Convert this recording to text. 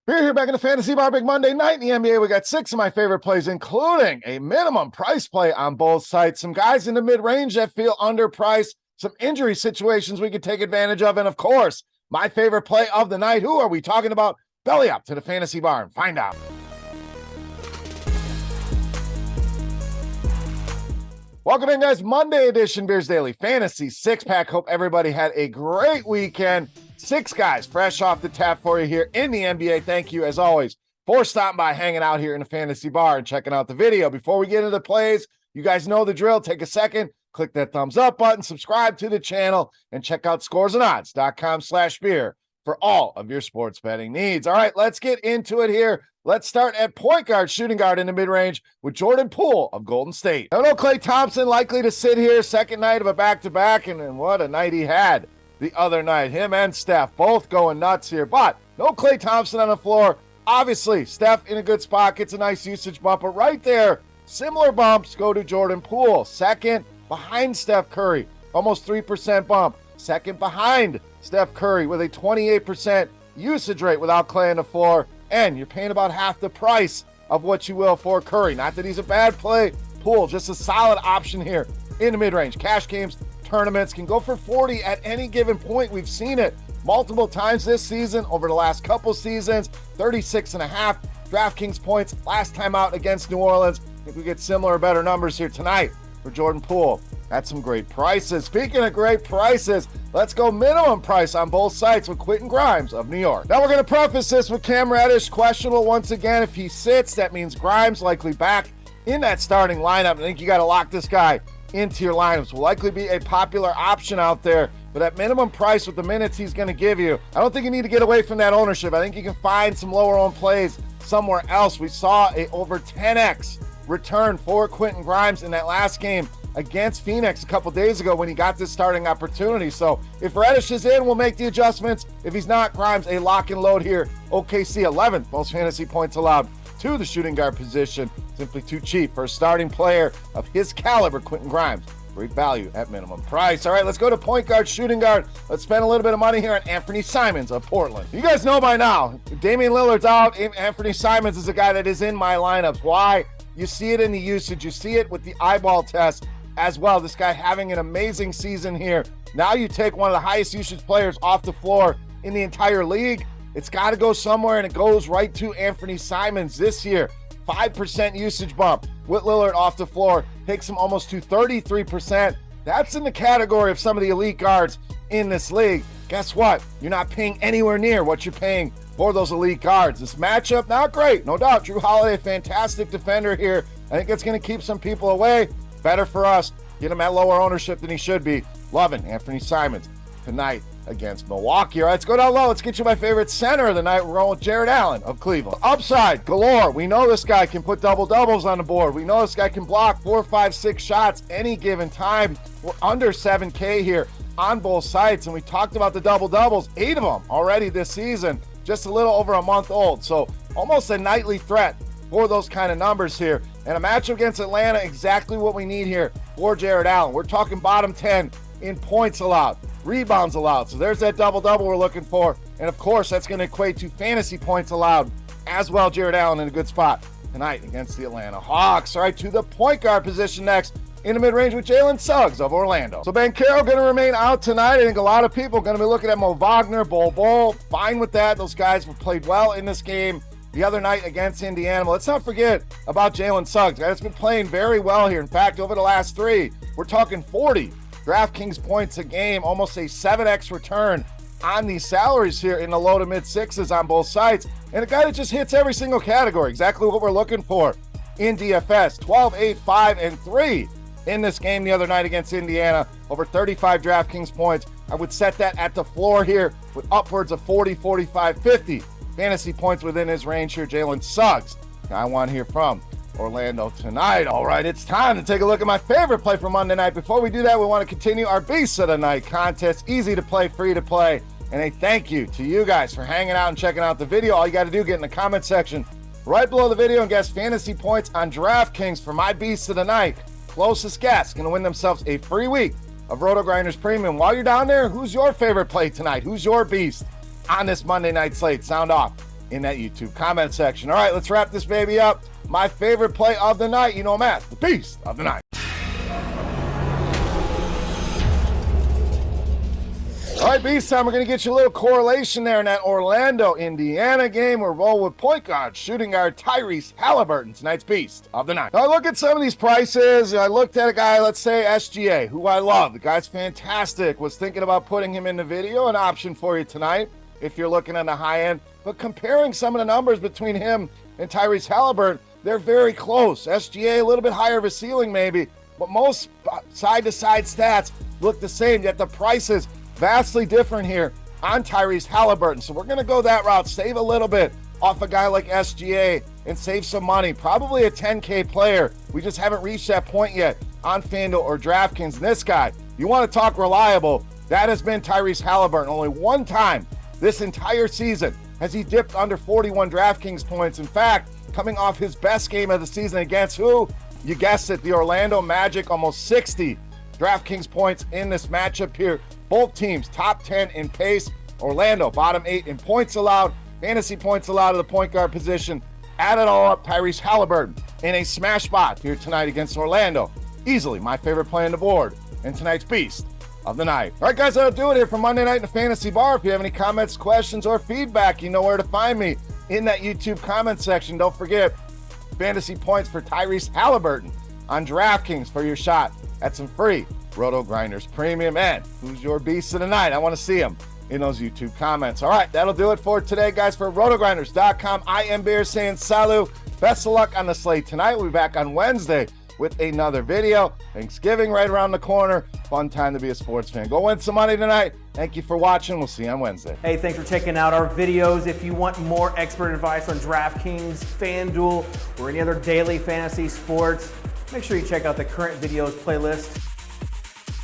We're here back in the Fantasy Bar Big Monday night in the NBA. We got 6 of my favorite plays, including a minimum price play on both sites, some guys in the mid-range that feel underpriced, some injury situations we could take advantage of, and of course, my favorite play of the night. Who are we talking about? Belly up to the Fantasy Bar and find out. Welcome in, guys. Monday edition Beers Daily Fantasy Six-Pack. Hope everybody had a great weekend. 6 guys fresh off the tap for you here in the NBA. Thank you, as always, for stopping by, hanging out here in the Fantasy Bar and checking out the video. Before we get into the plays, you guys know the drill. Take a second, click that thumbs up button, subscribe to the channel, and check out scoresandodds.com/beer for all of your sports betting needs. All right, let's get into it here. Let's start at point guard, shooting guard in the mid-range with Jordan Poole of Golden State. Now, no Klay Thompson likely to sit here, second night of a back-to-back, and what a night he had the other night. Him and Steph both going nuts here, but no Klay Thompson on the floor. Obviously, Steph in a good spot, gets a nice usage bump, but right there, similar bumps go to Jordan Poole. Second behind Steph Curry, almost 3% bump. Second behind Steph Curry with a 28% usage rate without Klay on the floor, and you're paying about half the price of what you will for Curry. Not that he's a bad play. Poole, just a solid option here in the mid-range. Cash games, tournaments, can go for 40 at any given point. We've seen it multiple times this season, over the last couple seasons. 36.5 DraftKings points last time out against New Orleans. I think we get similar or better numbers here tonight for Jordan Poole. That's some great prices. Speaking of great prices, let's go minimum price on both sites with Quentin Grimes of New York. Now we're going to preface this with Cam Reddish questionable once again. If he sits, that means Grimes likely back in that starting lineup. I think you got to lock this guy into your lineups. Will likely be a popular option out there, but at minimum price with the minutes he's going to give you, I don't think you need to get away from that ownership. I think you can find some lower owned plays somewhere else. We saw a over 10x return for Quentin Grimes in that last game against Phoenix a couple days ago when he got this starting opportunity. So if Reddish is in, we'll make the adjustments. If he's not, Grimes a lock and load here. OKC 11th most fantasy points allowed to the shooting guard position. Simply too cheap for a starting player of his caliber, Quentin Grimes. Great value at minimum price. All right, let's go to point guard, shooting guard. Let's spend a little bit of money here on Anthony Simons of Portland. You guys know by now, Damian Lillard's out. Anthony Simons is a guy that is in my lineups. Why? You see it in the usage. You see it with the eyeball test as well. This guy having an amazing season here. Now you take one of the highest usage players off the floor in the entire league. It's got to go somewhere, and it goes right to Anthony Simons this year. 5% usage bump with Lillard off the floor, takes him almost to 33%. That's in the category of some of the elite guards in this league. Guess what? You're not paying anywhere near what you're paying for those elite guards. This matchup, not great, no doubt. Drew Holiday, fantastic defender here. I think it's going to keep some people away. Better for us. Get him at lower ownership than he should be. Loving Anthony Simons tonight against Milwaukee. All right, let's go down low. Let's get you my favorite center of the night. We're going with Jared Allen of Cleveland. Upside galore. We know this guy can put double-doubles on the board. We know this guy can block 4, 5, 6 shots any given time. We're under 7K here on both sites, and we talked about the double-doubles. 8 of them already this season, just a little over a month old. So almost a nightly threat for those kind of numbers here. And a matchup against Atlanta, exactly what we need here for Jared Allen. We're talking bottom 10 in points allowed, rebounds allowed. So there's that double-double we're looking for. And of course, that's going to equate to fantasy points allowed as well. Jared Allen in a good spot tonight against the Atlanta Hawks. All right, to the point guard position next in the mid-range with Jalen Suggs of Orlando. So Banchero going to remain out tonight. I think a lot of people are going to be looking at Mo Wagner, Bol. Fine with that. Those guys have played well in this game the other night against Indiana. But let's not forget about Jalen Suggs. Guys been playing very well here. In fact, over the last 3, we're talking 40 DraftKings points a game, almost a 7x return on these salaries here in the low to mid 6s on both sides. And a guy that just hits every single category, exactly what we're looking for in DFS. 12, 8, 5, and 3 in this game the other night against Indiana. Over 35 DraftKings points. I would set that at the floor here with upwards of 40, 45, 50 fantasy points within his range here. Jalen Suggs, I want to hear from Orlando tonight. All right, it's time to take a look at my favorite play for Monday night. Before we do that, we want to continue our Beast of the Night contest. Easy to play, free to play. And a thank you to you guys for hanging out and checking out the video. All you got to do, get in the comment section right below the video and guess fantasy points on DraftKings for my Beast of the Night. Closest guess going to win themselves a free week of RotoGrinders Premium. While you're down there, who's your favorite play tonight? Who's your beast on this Monday night slate? Sound off in that YouTube comment section. All right, let's wrap this baby up. My favorite play of the night, you know him as the beast of the night. All right, Beast time, we're going to get you a little correlation there in that Orlando, Indiana game. We're rolling with point guard, shooting guard Tyrese Halliburton, tonight's Beast of the night. Now, I look at some of these prices. I looked at a guy, let's say SGA, who I love. The guy's fantastic. Was thinking about putting him in the video, an option for you tonight if you're looking on the high end. But comparing some of the numbers between him and Tyrese Halliburton, they're very close. SGA, a little bit higher of a ceiling maybe, but most side-to-side stats look the same, yet the prices vastly different here on Tyrese Halliburton. So we're going to go that route, save a little bit off a guy like SGA and save some money. Probably a 10K player. We just haven't reached that point yet on FanDuel or DraftKings. And this guy, you want to talk reliable, that has been Tyrese Halliburton. Only one time this entire season has he dipped under 41 DraftKings points. In fact, coming off his best game of the season against who? You guessed it, the Orlando Magic, almost 60 DraftKings points in this matchup here. Both teams top 10 in pace. Orlando bottom 8 in points allowed, fantasy points allowed to the point guard position. Add it all up, Tyrese Halliburton in a smash spot here tonight against Orlando. Easily my favorite play on the board and tonight's Beast of the night. All right, guys, that'll do it here for Monday Night in the Fantasy Bar. If you have any comments, questions, or feedback, you know where to find me in that YouTube comment section. Don't forget, fantasy points for Tyrese Halliburton on DraftKings for your shot at some free RotoGrinders Premium. And who's your Beast of the night? I want to see him in those YouTube comments. All right, that'll do it for today, guys. For RotoGrinders.com, I am Beer saying salut. Best of luck on the slate tonight. We'll be back on Wednesday with another video. Thanksgiving right around the corner. Fun time to be a sports fan. Go win some money tonight. Thank you for watching. We'll see you on Wednesday. Hey, thanks for checking out our videos. If you want more expert advice on DraftKings, FanDuel, or any other daily fantasy sports, make sure you check out the current videos playlist